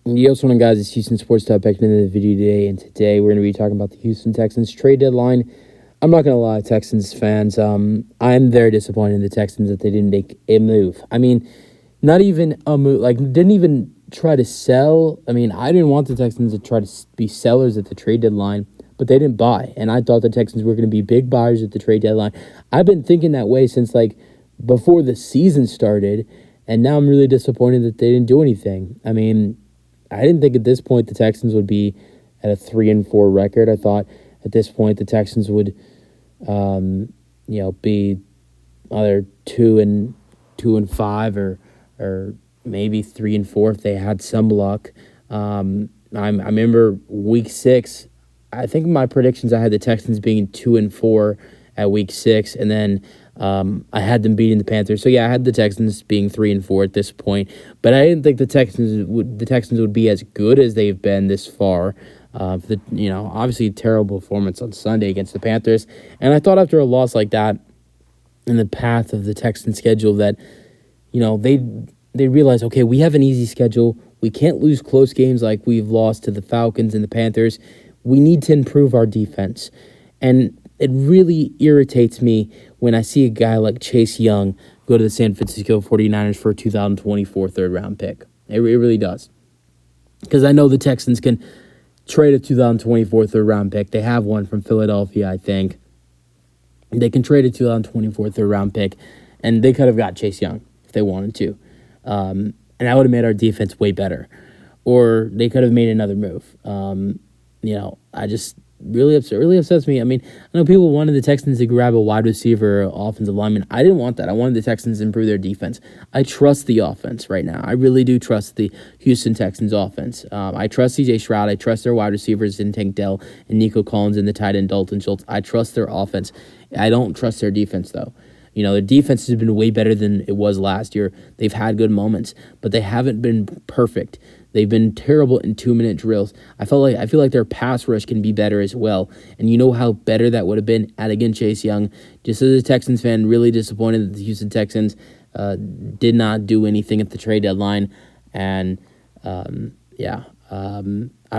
Yo, what's going on, guys? It's Houston Sports Talk back into the video today, and today we're going to be talking about the Houston Texans trade deadline. I'm not going to lie, Texans fans, I'm very disappointed in the Texans that they didn't make a move. I mean, not even a move, didn't even try to sell. I mean, I didn't want the Texans to try to be sellers at the trade deadline, but they didn't buy, and I thought the Texans were going to be big buyers at the trade deadline. I've been thinking that way since, before the season started, and now I'm really disappointed that they didn't do anything. I mean, I didn't think at this point the Texans would be at a 3-4 record. I thought at this point the Texans would, be either 2-5 or maybe 3-4 if they had some luck. I remember week 6. I think my predictions, I had the Texans being 2-4 at week 6, and then I had them beating the Panthers. So yeah, I had the Texans being 3-4 at this point, but I didn't think the Texans would be as good as they've been this far. Obviously terrible performance on Sunday against the Panthers, and I thought after a loss like that, in the path of the Texans schedule, that they realize, okay, we have an easy schedule. We can't lose close games like we've lost to the Falcons and the Panthers. We need to improve our defense, and it really irritates me when I see a guy like Chase Young go to the San Francisco 49ers for a 2024 third-round pick. It really does. Because I know the Texans can trade a 2024 third-round pick. They have one from Philadelphia, I think. They can trade a 2024 third-round pick, and they could have got Chase Young if they wanted to. And that would have made our defense way better. Or they could have made another move. I just... really upsets me. I mean, I know people wanted the Texans to grab a wide receiver, offensive lineman. I didn't want that. I wanted the Texans to improve their defense. I trust the offense right now. I really do trust the Houston Texans offense. I trust C.J. Stroud. I trust their wide receivers in Tank Dell and Nico Collins and the tight end Dalton Schultz. I trust their offense. I don't trust their defense, though. Their defense has been way better than it was last year. They've had good moments, but they haven't been perfect. They've been terrible in 2-minute drills. I feel like their pass rush can be better as well. And you know how better that would have been at, again, Chase Young. Just as a Texans fan, really disappointed that the Houston Texans did not do anything at the trade deadline. And, I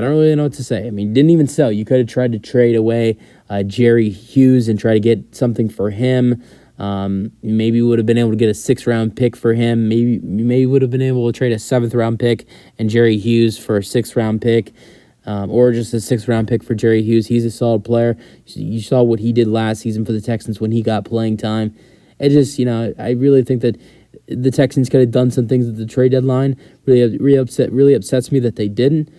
don't really know what to say. I mean, didn't even sell. You could have tried to trade away Jerry Hughes and try to get something for him. Maybe would have been able to get a 6th-round pick for him. Maybe would have been able to trade a 7th-round pick and Jerry Hughes for a 6th-round pick, or just a 6th-round pick for Jerry Hughes. He's a solid player. You saw what he did last season for the Texans when he got playing time. It just, I really think that the Texans could have done some things at the trade deadline. Really upsets me that they didn't.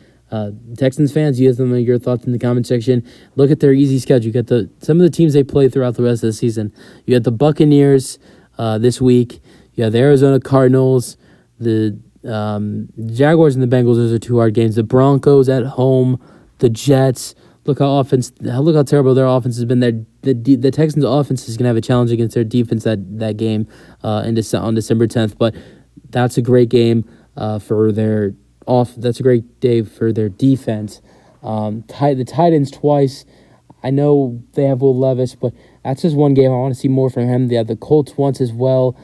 Texans fans, you have some of your thoughts in the comment section. Look at their easy schedule. You got some of the teams they play throughout the rest of the season. You got the Buccaneers this week. You have the Arizona Cardinals, the Jaguars and the Bengals. Those are 2 hard games. The Broncos at home, the Jets. Look how terrible their offense has been. The Texans' offense is going to have a challenge against their defense that game on December 10th. But that's a great game for their. That's a great day for their defense. The Titans twice. I know they have Will Levis, but that's just one game. I want to see more from him. They have the Colts once as well.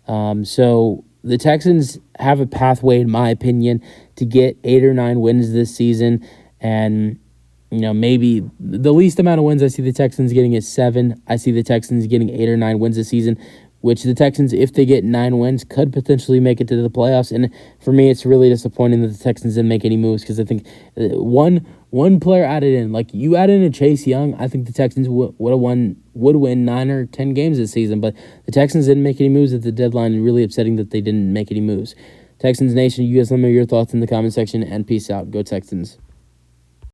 So the Texans have a pathway, in my opinion, to get 8 or 9 wins this season. And, maybe the least amount of wins I see the Texans getting is 7. I see the Texans getting 8 or 9 wins this season, which the Texans, if they get 9 wins, could potentially make it to the playoffs. And for me, it's really disappointing that the Texans didn't make any moves, because I think one player added in, like you added in a Chase Young, I think the Texans would win 9 or 10 games this season. But the Texans didn't make any moves at the deadline, and really upsetting that they didn't make any moves. Texans Nation, you guys let me know your thoughts in the comment section, and peace out. Go Texans.